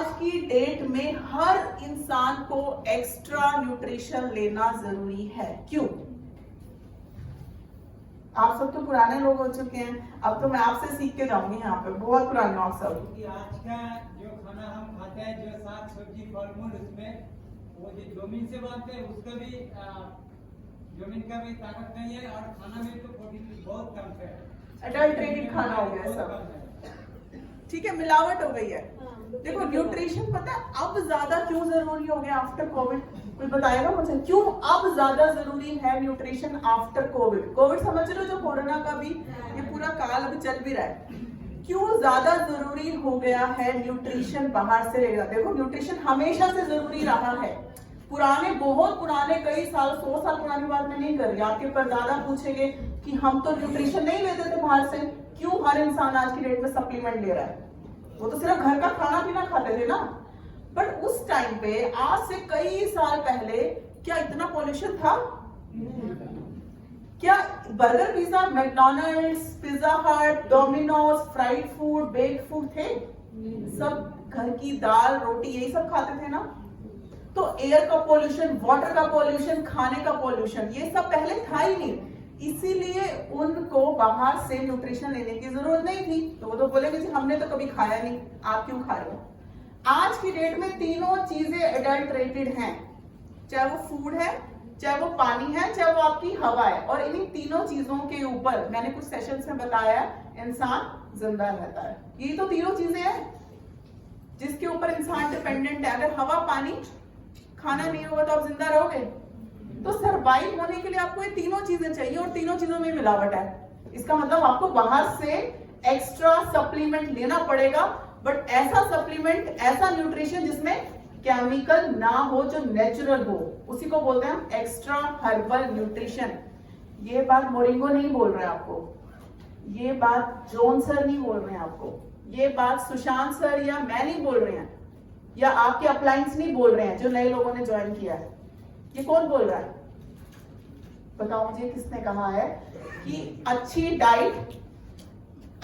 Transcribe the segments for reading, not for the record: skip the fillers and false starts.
आज की डेट में हर इंसान को एक्स्ट्रा न्यूट्रिशन लेना जरूरी है। क्यों? आप सब तो पुराने लोग हो चुके हैं, अब तो मैं आपसे सीख के जाऊंगी। यहाँ पे बहुत पुराने हो आप सब। क्योंकि आज का जो खाना हम खाते हैं, जो साग सब्जी फल मूल, उसमें वो जो जमीन से बनते हैं उसका भी जमीन का भी ताकत नहीं है, और खाना में तो प्रोटीन बहुत कम है। एडल्ट्रेटेड खाना हो गया सब, ठीक है, मिलावट हो गई है। देखो न्यूट्रिशन पता है अब ज्यादा क्यों जरूरी हो गया आफ्टर कोविड? कोई बताएगा मुझे क्यों अब ज्यादा जरूरी है न्यूट्रिशन आफ्टर कोविड? कोविड समझ रहे हो, जो कोरोना का भी ये पूरा काल अभी चल भी रहा है, क्यों ज्यादा जरूरी हो गया है न्यूट्रिशन बाहर से लेना? देखो न्यूट्रिशन हमेशा से जरूरी रहा है। पुराने, बहुत पुराने, कई साल, 100 साल पुरानी बात मैं नहीं कर रही, आपके परदादा पूछेंगे कि हम तो न्यूट्रिशन नहीं लेते थे बाहर से। क्यों हर इंसान आज की डेट में सप्लीमेंट ले रहा है? वो तो सिर्फ घर का खाना पीना खाते थे ना। बट उस टाइम पे, आज से कई साल पहले, क्या इतना पॉल्यूशन था? क्या बर्गर, पिज्जा, मैकडॉनल्ड्स, पिज्जा हट, Domino's, fried food, baked food थे? सब घर की दाल रोटी यही सब खाते थे ना। तो एयर का पॉल्यूशन, वाटर का पॉल्यूशन, खाने का पॉल्यूशन, ये सब पहले था ही नहीं। इसीलिए उनको बाहर से न्यूट्रिशन लेने की जरूरत नहीं थी। तो वो तो बोलेंगे जी हमने तो कभी खाया नहीं, आप क्यों खा रहे हो? आज की डेट में तीनों चीजें एडल्ट्रेटेड हैं, चाहे वो फूड है, चाहे वो पानी है, चाहे वो आपकी हवा है। और इन्हीं तीनों चीजों के ऊपर मैंने कुछ सेशंस में बताया इंसान जिंदा रहता है। ये तो तीनों चीजें हैं जिसके ऊपर इंसान डिपेंडेंट है। अगर हवा, पानी, खाना नहीं होगा तो आप जिंदा रहोगे? तो सरवाइव होने के लिए आपको ये तीनों चीजें चाहिए, और तीनों चीजों में मिलावट है। इसका मतलब आपको बाहर से एक्स्ट्रा सप्लीमेंट लेना पड़ेगा, बट ऐसा सप्लीमेंट, ऐसा न्यूट्रिशन जिसमें केमिकल ना हो, जो नेचुरल हो, उसी को बोलते हैं हम एक्स्ट्रा हर्बल न्यूट्रिशन। ये बात मोरिंगो नहीं बोल रहे हैं आपको, ये बात जॉन सर नहीं बोल रहे हैं आपको, ये बात सुशांत सर या मैं नहीं बोल रहे हैं, या आपके अपलाइंस नहीं बोल रहे हैं जो नए लोगों ने ज्वाइन किया है। ये कौन बोल रहा है? बताओ मुझे, किसने कहा है कि अच्छी डाइट,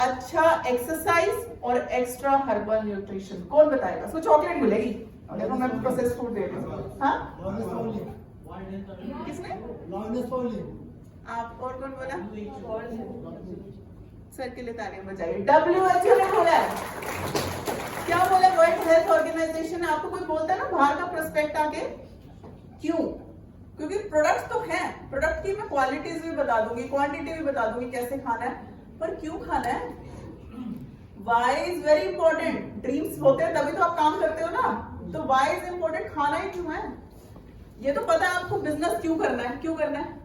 अच्छा एक्सरसाइज और एक्स्ट्रा हर्बल न्यूट्रिशन? कौन बताएगा? उसको चॉकलेट मिलेगी। देखो मैं प्रोसेस फूड दे रही हूँ। हाँ, किसने? आप, और कौन बोला? सर के लिए तालियां बजाइए। WHO ने बोला है। क्या बोला? World Health Organization. आपको कोई बोलता है ना बाहर का प्रोस्पेक्ट आके, क्यों? क्योंकि प्रोडक्ट्स तो हैं, प्रोडक्ट की मैं क्वालिटीज भी बता दूंगी, क्वांटिटी भी बता दूंगी कैसे खाना है, पर क्यों खाना है? Why is very important. Dreams होते हैं तभी तो आप काम करते हो ना, तो वाई इज इंपॉर्टेंट। खाना ही क्यों है? ये तो पता है आपको बिजनेस क्यों करना है। क्यों करना है?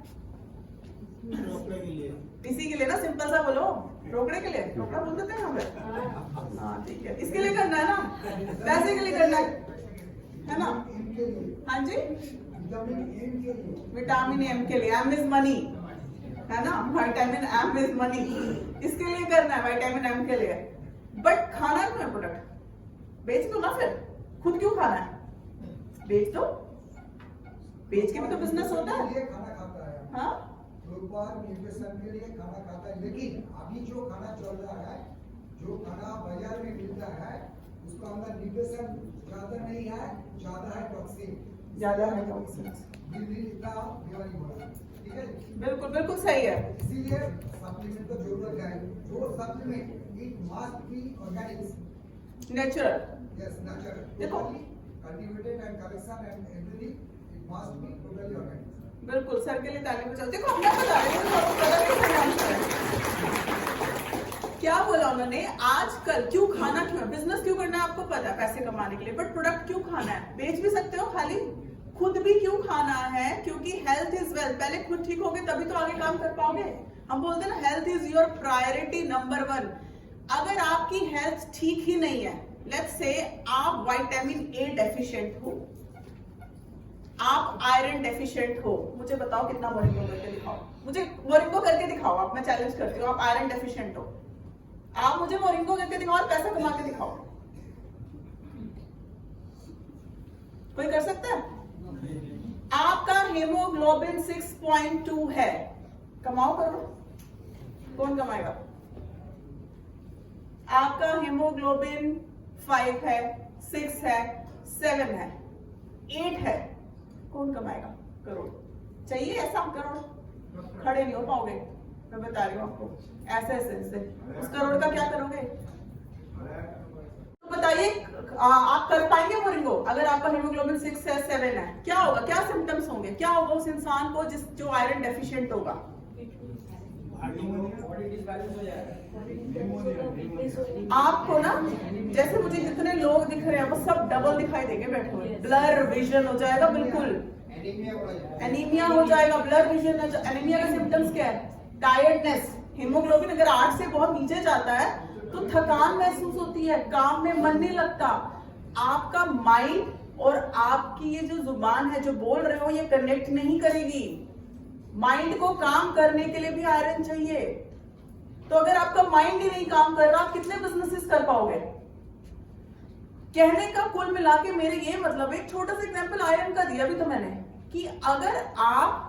इसी के लिए ना, सिंपल सा बोलो, रोकने के लिए। रोकना बोल देते हैं हमें, हाँ ठीक है, इसके लिए करना है ना, पैसे के लिए करना है ना? हाँ जी, विटामिन एम के लिए। एम इज मनी, है ना, विटामिन एम इज मनी, इसके लिए करना है, विटामिन एम के लिए। बट खाना क्यों है? प्रोडक्ट बेच दो ना, फिर खुद क्यों खाना है? बेच दो, बेच के भी तो बिजनेस होता है। हाँ, न्यूट्रिशन के लिए खाना खाता है, लेकिन अभी जो खाना चल रहा है, जो खाना बाजार में मिलता है, उसका अंदर न्यूट्रिशन ज्यादा नहीं है, ज्यादा है टॉक्सिन, ज्यादा है टॉक्सिन, इतना बीमारी हो रहा है। ठीक है, बिल्कुल बिल्कुल सही है। इसीलिए सप्लीमेंट का जरूरत है। जो supplement it must be organic, natural, yes natural, देखो cultivated and collection and everything, it must be totally organic. बिल्कुल, सर के लिए ताली बजाओ। देखो मैं बता रही हूँ, आपको पता कैसे क्या बोला उन्होंने। आजकल क्यों खाना, क्यों बिजनेस क्यों करना है? आपको पता है, पैसे कमाने के लिए। बट प्रोडक्ट क्यों खाना है? बेच भी सकते हो खाली, खुद भी क्यों खाना है? क्योंकि हेल्थ इज वेल्थ। पहले खुद ठीक होगे तभी तो आगे काम कर पाओगे। हम बोलते हैं ना, health is your priority number 1। अगर आपकी हेल्थ ठीक ही नहीं है, लेट्स से आप विटामिन ए डेफिशिएंट हो, आप आयरन डेफिशिएंट हो, मुझे बताओ कितना मोरिंगो करके दिखाओ। मुझे मोरिंगो करके दिखाओ, आप, मैं चैलेंज करती हूँ। आप आयरन डेफिशिएंट हो, आप मुझे मोरिंगो करके दिखाओ और पैसा कमा के दिखाओ। कोई कर सकता है? आपका हेमोग्लोबिन 6.2 है, कमाओ, करो। कौन कमाएगा? आपका हेमोग्लोबिन 5 है, 6 है, 7 है, 8 है, कौन कमाएगा करोड़? चाहिए ऐसा करोड़? खड़े नहीं हो पाओगे, मैं बता रही हूँ आपको। ऐसे उस करोड़ का क्या करोगे? तो बताइए आप कर पाएंगे मोरिंगो? अगर आपका हीमोग्लोबिन 6 है, 7 है, क्या होगा? क्या सिम्टम्स होंगे? क्या होगा उस इंसान को जो आयरन डेफिशिएंट होगा? आपको ना, जैसे मुझे जितने लोग दिख रहे हैं वो सब डबल दिखाई देंगे बैठे हुए, ब्लर विजन हो जाएगा, बिल्कुल एनीमिया हो जाएगा, ब्लर विजन। एनीमिया का सिम्टम्स क्या है? टायर्डनेस। हीमोग्लोबिन अगर 8 से बहुत नीचे जाता है तो थकान महसूस होती है, काम में मन नहीं लगता, आपका माइंड और आपकी ये जो जुबान है जो बोल रहे हो ये कनेक्ट नहीं करेगी। माइंड को काम करने के लिए भी आयरन चाहिए। तो अगर आपका माइंड ही नहीं काम कर रहा, आप कितने बिजनेसेस कर पाओगे? कहने का कुल मिला के मेरे ये मतलब, एक छोटा सा एग्जांपल आयरन का दिया भी तो मैंने, कि अगर आप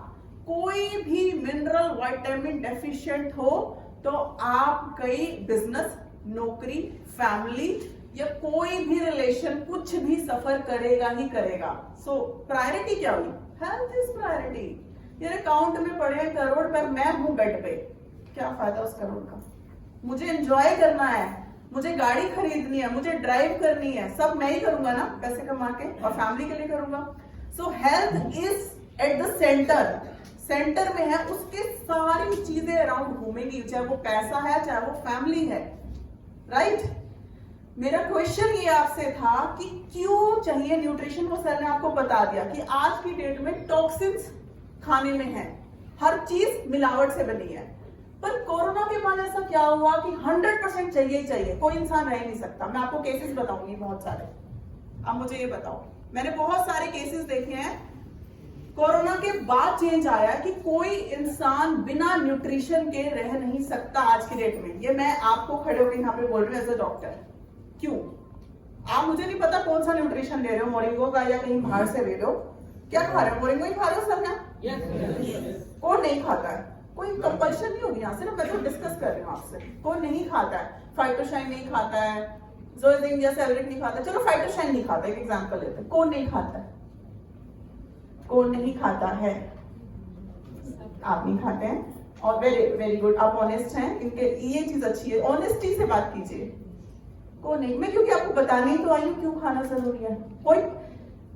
कोई भी मिनरल विटामिन डेफिशिएंट हो तो आप कई बिजनेस, नौकरी, फैमिली या कोई भी रिलेशन कुछ भी सफर करेगा ही करेगा। सो प्रायोरिटी क्या हुई? Health is priority. मेरे अकाउंट में पड़े हैं करोड़ पर मैं हूं बेड पे, क्या फायदा उस करोड़ का? मुझे एंजॉय करना है, मुझे गाड़ी खरीदनी है, मुझे ड्राइव करनी है, सब मैं ही करूंगा ना पैसे कमा के, और फैमिली के लिए करूंगा। सो health is at the centre में है, उसके सारी चीजें अराउंड घूमेंगी, चाहे वो पैसा है, चाहे वो फैमिली है, राइट? मेरा क्वेश्चन ये आपसे था कि क्यों चाहिए न्यूट्रिशन, को सर ने आपको बता दिया कि आज की डेट में टॉक्सिन्स खाने में है, हर चीज मिलावट से बनी है। पर कोरोना के बाद ऐसा क्या हुआ कि 100% चाहिए ही चाहिए, कोई इंसान रह नहीं सकता। मैं आपको केसेस बताऊंगी बहुत सारे, अब मुझे ये बताओ, मैंने बहुत सारे केसेस देखे हैं, कोरोना के बाद चेंज आया कि कोई इंसान बिना न्यूट्रिशन के रह नहीं सकता आज की डेट में। ये मैं आपको खड़े होकर यहाँ पे बोल रही हूँ एज अ डॉक्टर। क्यों? आप, मुझे नहीं पता कौन सा न्यूट्रिशन ले रहे हो, मोरिंगो का या कहीं बाहर से ले लो, क्या खा रहे हो? मोरिंगो ही खा रहे हो सब ना? कौन नहीं खाता है? कोई कंपल्शन नहीं होगी यहाँ से ना, मैं तो डिस्कस कर रही हूँ आपसे। कौन नहीं खाता है? फाइटोशाइन नहीं खाता है, जोएजिन या सेलरिक नहीं खाता, चलो फाइटोशाइन नहीं खाता, एक एग्जांपल लेते हैं। कौन नहीं खाता है? कौन नहीं खाता है? आप नहीं खाते हैं, और वेरी वेरी गुड, आप ऑनेस्ट हैं, इनके ये चीज अच्छी है, ऑनेस्टी से बात कीजिए। कौन नहीं? मैं क्योंकि आपको बताने ही तो आई हूँ क्यों खाना जरूरी है। कोई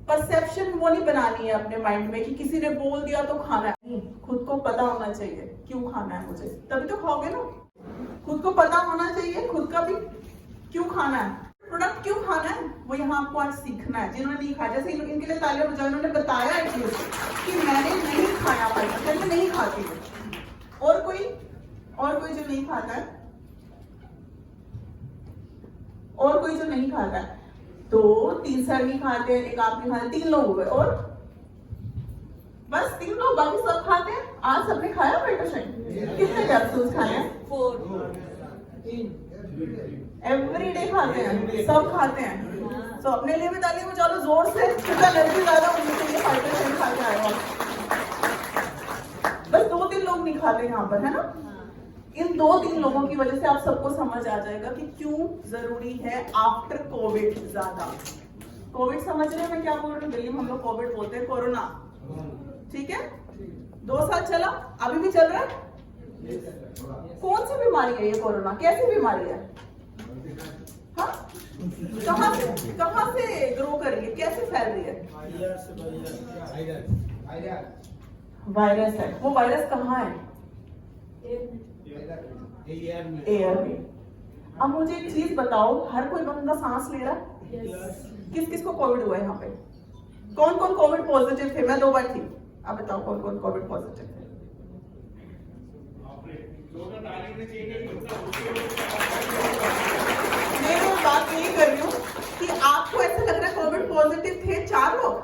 परसेप्शन वो नहीं बनानी है अपने माइंड में कि किसी ने बोल दिया तो खाना है, खुद को पता होना चाहिए क्यों खाना है मुझे, तभी तो खाओगे ना। खुद को पता होना चाहिए खुद का भी क्यों खाना है, प्रोडक्ट क्यों खाना है, वो यहाँ आपको आज सीखना है। जिन्होंने नहीं खाया, जैसे इनके लिए तालियां बजाओ, इन्होंने बताया एटलीस्ट कि मैंने नहीं खाया, मैं नहीं खाती हूँ। और कोई जो नहीं खाता है, और कोई जो नहीं खाता है, तो 3 सर नहीं खाते हैं, एक आप नहीं खाते, 3 लोग हुए, और बस 3 लोग, बाकी सब खाते हैं। आज सबने खाया फाइटोशाइन? कितने कैप्सूल्स खाए हैं? 4 एवरीडे खाते हैं, सब खाते हैं। तो अपने लिए भी ताली बजा लो जोर से, कितना एनर्जी ज्यादा होनी चाहिए, फाइटोशाइन खा के आए हो। बस 2-3 लोग नहीं खाते यहाँ पर, है ना? इन 2-3 लोगों की वजह से आप सबको समझ आ जाएगा कि क्यों जरूरी है आफ्टर कोविड ज्यादा। कोविड समझ रहे हैं मैं क्या बोल रही हूँ? दिल्ली में हम लोग कोविड बोलते हैं, कोरोना, ठीक है? 2 साल चला, अभी भी चल रहा है। कौन सी बीमारी है ये कोरोना? कैसी बीमारी है? हाँ, कहाँ से ग्रो कर रही है, कैसे फैल रही है? वायरस है। वो वायरस कहाँ है? एयर में। अब मुझे एक चीज बताओ, हर कोई बंदा सांस ले रहा है? किस किस को कोविड हुआ है यहाँ पे? कौन कौन कोविड पॉजिटिव थे? मैं 2 बार थी, अब बताओ कौन कौन कोविड पॉजिटिव थे? मैं बात यही कर रही हूँ कि आपको ऐसा लग रहा है कोविड पॉजिटिव थे 4 लोग?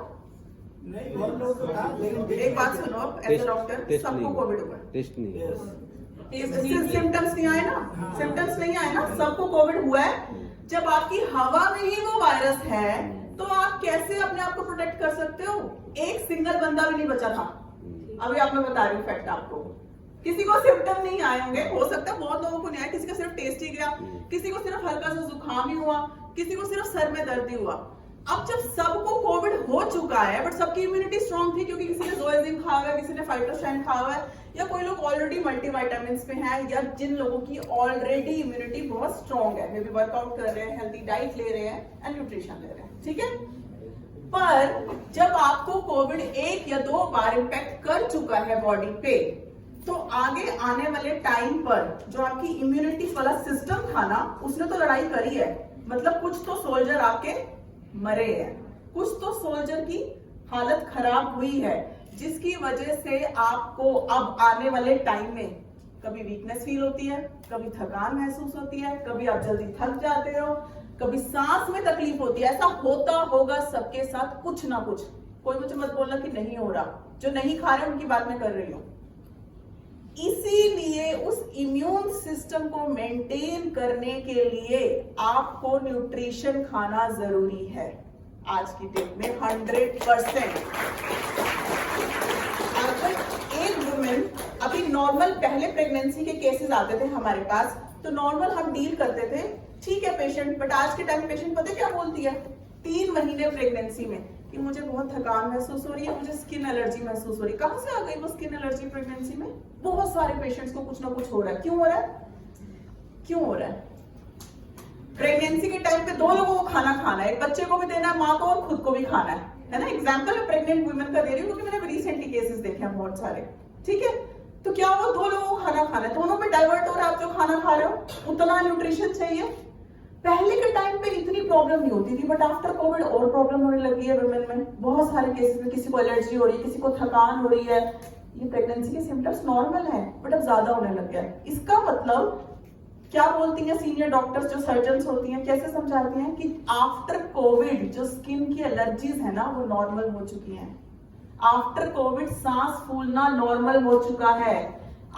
नहीं, बहुत लोग तो था, लेकिन एक बात सुनो, एज डॉक्टर सबको कोविड हुआ, टेस्ट नहीं, सिम्टम्स नहीं आए ना, सिम्टम्स नहीं आए ना, सबको कोविड हुआ है। जब आपकी हवा में ही वो वायरस है तो आप कैसे अपने आप को प्रोटेक्ट कर सकते हो? एक सिंगल बंदा भी नहीं बचा था। अभी आप मैं बता रही हूँ फैक्ट आपको, किसी को सिम्टम नहीं आए होंगे, हो सकता है बहुत लोगों को नहीं आया, किसी का सिर्फ टेस्ट ही गया, किसी को सिर्फ हल्का सा जुकाम ही हुआ, किसी को सिर्फ सर में दर्द ही हुआ। अब जब सबको कोविड हो चुका है बट सबकी इम्यूनिटी स्ट्रांग थी क्योंकि किसी ने जोएजिम खाया हुआ है, किसी ने फाइटोस्टैइन खाया हुआ है, या कोई लोग ऑलरेडी मल्टीविटामिन्स पे हैं, या जिन लोगों की ऑलरेडी इम्यूनिटी बहुत स्ट्रांग है, मे बी वर्कआउट कर रहे हैं, हेल्थी डाइट ले रहे हैं एंड न्यूट्रिशन ले रहे हैं, ठीक है। पर जब आपको कोविड 1 या 2 बार इम्पैक्ट कर चुका है बॉडी पे, तो आगे आने वाले टाइम पर जो आपकी इम्यूनिटी वाला सिस्टम था ना, उसने तो लड़ाई करी है। मतलब कुछ तो सोल्जर आपके मरे हैं, कुछ तो सोल्जर की हालत खराब हुई है, जिसकी वजह से आपको अब आने वाले टाइम में कभी वीकनेस फील होती है, कभी थकान महसूस होती है, कभी आप जल्दी थक जाते हो, कभी सांस में तकलीफ होती है। ऐसा होता होगा सबके साथ कुछ ना कुछ। कोई मुझे मत बोलना कि नहीं हो रहा, जो नहीं खा रहे उनकी बात मैं कर रही हूं। इसीलिए उस इम्यून सिस्टम को मेंटेन करने के लिए आपको न्यूट्रिशन खाना जरूरी है आज की डेट में 100%। अगर एक वुमेन अभी नॉर्मल, पहले प्रेगनेंसी के केसेस आते थे हमारे पास, तो नॉर्मल हम डील करते थे, ठीक है पेशेंट, बट आज के टाइम पेशेंट पता क्या बोलती है 3 महीने प्रेगनेंसी में कि मुझे बहुत थकान महसूस हो रही है, मुझे स्किन एलर्जी महसूस हो रही है। कहां से आ गई वो स्किन एलर्जी प्रेगनेंसी में? बहुत सारे पेशेंट्स को कुछ ना कुछ हो रहा है। क्यों हो रहा है? क्यों हो रहा है? प्रेगनेंसी के टाइम पे 2 लोगों को खाना खाना है, एक बच्चे को भी देना है, माँ को और खुद को भी खाना है ना। एग्जाम्पल है प्रेग्नेंट वुमेन का दे रही हूँ क्योंकि मैंने रिसेंटली केसेस देखे हैं बहुत सारे, ठीक है। तो क्या हुआ, 2 लोगों को खाना खाना है, दोनों में डाइवर्ट हो रहा है। आप जो खाना खा रहे हो उतना न्यूट्रिशन चाहिए। पहले के टाइम पे इतनी प्रॉब्लम नहीं होती थी, बट आफ्टर कोविड और प्रॉब्लम होने लगी है वुमेन में। बहुत सारे केसेस में किसी को एलर्जी हो रही है, किसी को थकान हो रही है। ये प्रेगनेंसी के सिम्टम्स नॉर्मल है बट अब ज्यादा होने लग गया है। इसका मतलब क्या बोलती हैं सीनियर डॉक्टर्स, जो सर्जन्स होती हैं, कैसे समझाती हैं कि आफ्टर कोविड जो स्किन की एलर्जीज है ना वो नॉर्मल हो चुकी हैं। आफ्टर कोविड सांस फूलना नॉर्मल हो चुका है।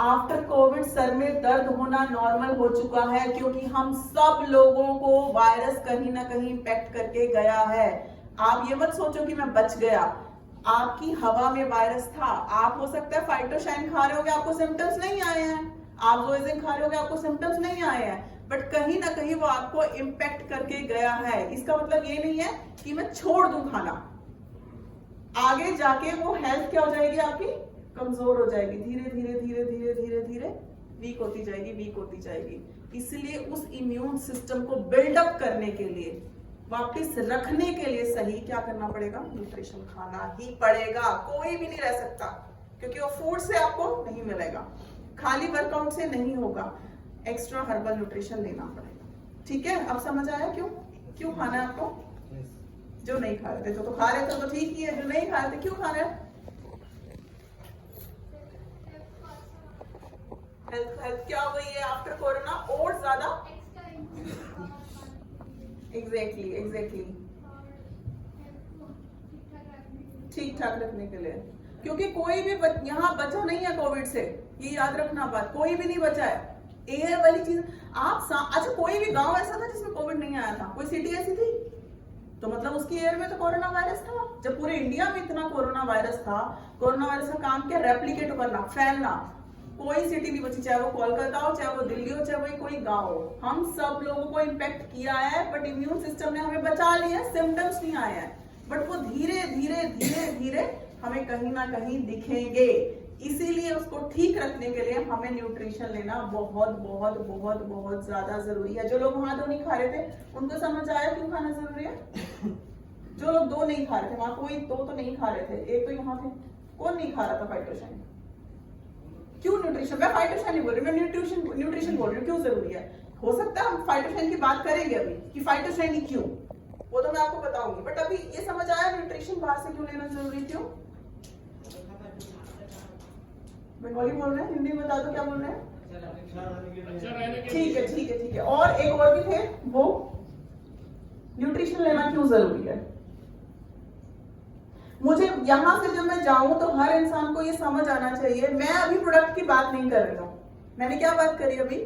आफ्टर कोविड सर में दर्द होना नॉर्मल हो चुका है, क्योंकि हम सब लोगों को वायरस कहीं ना कहीं इम्पैक्ट करके गया है। आप ये मत सोचो कि मैं बच गया, आपकी हवा में वायरस था। आप हो सकता है फाइटोशाइन खा रहे होगे, आपको सिम्टम्स नहीं आए हैं, आप जोएजिम खा रहे होगे, आपको सिम्टम्स नहीं आए हैं, बट कहीं ना कहीं वो आपको इम्पैक्ट करके गया है। इसका मतलब ये नहीं है कि मैं छोड़ दूं खाना, आगे जाके वो हेल्थ क्या हो जाएगी आपकी, कमजोर हो जाएगी, धीरे धीरे धीरे धीरे धीरे धीरे वीक होती जाएगी, वीक होती जाएगी। इसलिए उस इम्यून सिस्टम को बिल्डअप करने के लिए, वापस रखने के लिए सही क्या करना पड़ेगा, न्यूट्रिशन खाना ही पड़ेगा। कोई भी नहीं रह सकता, क्योंकि वो फूड से आपको नहीं मिलेगा, खाली वर्कआउट से नहीं होगा, एक्स्ट्रा हर्बल न्यूट्रिशन लेना पड़ेगा। ठीक है, अब समझ आया क्यों क्यों खाना है आपको? जो नहीं खा रहे थे, जो तो खा रहे थे तो ठीक ही है, जो नहीं खा रहे थे क्यों खा रहे हैं? हेल्थ क्या हो गई है आफ्टर कोरोना? और ज्यादा एग्जैक्टली ठीक ठाक रखने के लिए, क्योंकि कोई भी यहाँ बचा नहीं है कोविड से, ये याद रखना बात, कोई भी नहीं बचा है। एयर वाली चीज आप अच्छा, कोई भी गांव ऐसा था जिसमें कोविड नहीं आया था? कोई सिटी ऐसी थी? तो मतलब उसकी एयर में तो कोरोना वायरस था। जब पूरे इंडिया में इतना कोरोना वायरस था, कोरोना वायरस का काम क्या, रेप्लिकेट करना, फैलना। कोई सिटी नहीं बची, चाहे वो कोलकाता हो, चाहे वो दिल्ली हो, चाहे वो कोई गांव हो, हम सब लोगों को इम्पैक्ट किया है, बट इम्यून सिस्टम ने हमें बचा लिया, सिम्टम्स नहीं आए हैं, बट वो धीरे धीरे धीरे धीरे हमें कहीं ना कहीं दिखेंगे। इसीलिए उसको ठीक रखने के लिए हमें न्यूट्रिशन लेना बहुत बहुत बहुत बहुत ज्यादा जरूरी है। जो लोग वहां 2 नहीं खा रहे थे उनको समझ आया क्यों खाना जरूरी है? जो लोग 2 नहीं खा रहे थे, वहां कोई 2 तो नहीं खा रहे थे, एक तो यहाँ थे, कौन नहीं खा रहा था फाइटोशाइन? क्यों न्यूट्रिशन? मैं फाइटोशाइन नहीं बोल रही, मैं न्यूट्रिशन बोल रही हूँ। क्यों जरूरी है? हो सकता है हम फाइटोशाइन की बात करेंगे अभी कि फाइटोशाइन ही क्यों, वो तो मैं आपको बताऊंगी, बट अभी ये समझ आया न्यूट्रिशन बाहर से क्यों लेना जरूरी? क्यों? बंगाली बोल रहे हैं, हिंदी में बता दो क्या बोल रहे हैं? ठीक है ठीक है ठीक है। और एक और भी थे, वो न्यूट्रिशन लेना क्यों जरूरी है। मुझे यहां से जब मैं जाऊं तो हर इंसान को ये समझ आना चाहिए, मैं अभी प्रोडक्ट की बात नहीं कर रही हूं, मैंने क्या बात करी अभी,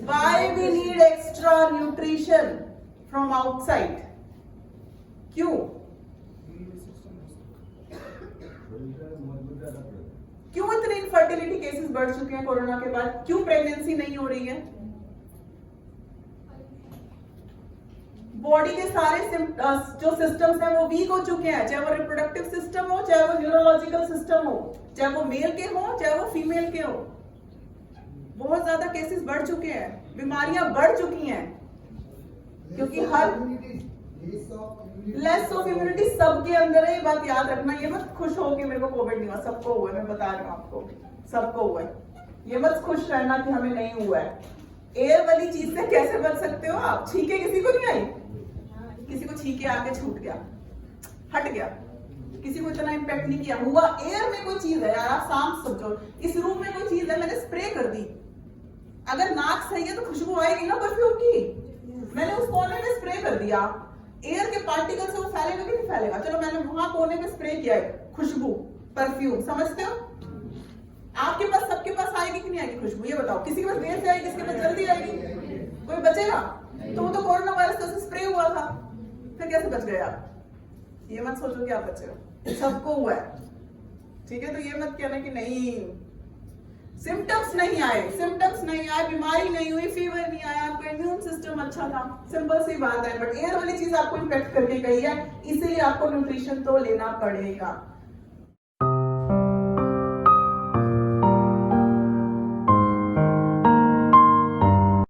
why we need extra nutrition from outside. क्यों क्यों इतने इनफर्टिलिटी केसेस बढ़ चुके हैं कोरोना के बाद? क्यों प्रेगनेंसी नहीं हो रही है? बॉडी के सारे जो सिस्टम्स हैं वो वीक हो चुके हैं, चाहे वो रिप्रोडक्टिव सिस्टम हो, चाहे वो न्यूरोलॉजिकल सिस्टम हो, चाहे वो मेल के हो, चाहे वो फीमेल के हो। बहुत ज्यादा केसेस बढ़ चुके हैं, बीमारियां बढ़ चुकी हैं, क्योंकि हर लेस ऑफ इम्यूनिटी सबके अंदर है। ये बात याद रखना, ये मत खुश हो कि मेरे को कोविड नहीं हुआ, सबको हुआ है, मैं बता रही हूँ आपको, सबको हुआ है। ये मत खुश रहना कि हमें नहीं हुआ है। एयर वाली चीज से कैसे बच सकते हो आप? छींके किसी को नहीं आई? किसी को छींके आके छूट गया, हट गया, किसी को इतना इम्पैक्ट नहीं किया। हुआ एयर में कोई चीज है यार, आप सांस समझो, इस रूम में कोई चीज है, मैंने स्प्रे कर दी, अगर नाक सही है तो खुशबू आएगी ना परफ्यूम की। मैंने उस कोने में स्प्रे कर दिया, एयर के पार्टिकल से वो फैलेगा कि नहीं फैलेगा? चलो मैंने वहां कोने में स्प्रे किया है, खुशबू, परफ्यूम, समझते हो? आपके पास, सबके पास आएगी कि नहीं आएगी खुशबू? ये बताओ, किसी के पास देर से आएगी, किसके पास जल्दी आएगी? कोई बचेगा? तो वो तो कोरोना वायरस से स्प्रे हुआ था, फिर कैसे बच गए आप? ये मत सोचो कि आप बचे हो, सबको हुआ है, ठीक है? तो ये मत कहना कि नहीं, सिम्टम्स नहीं आए, सिम्टम्स नहीं आए, बीमारी नहीं हुई, फीवर नहीं आया, आपका इम्यून सिस्टम अच्छा था, सिंपल सी बात है। बट एयर वाली चीज आपको इन्फेक्ट करके गई है, इसीलिए आपको न्यूट्रिशन तो लेना पड़ेगा।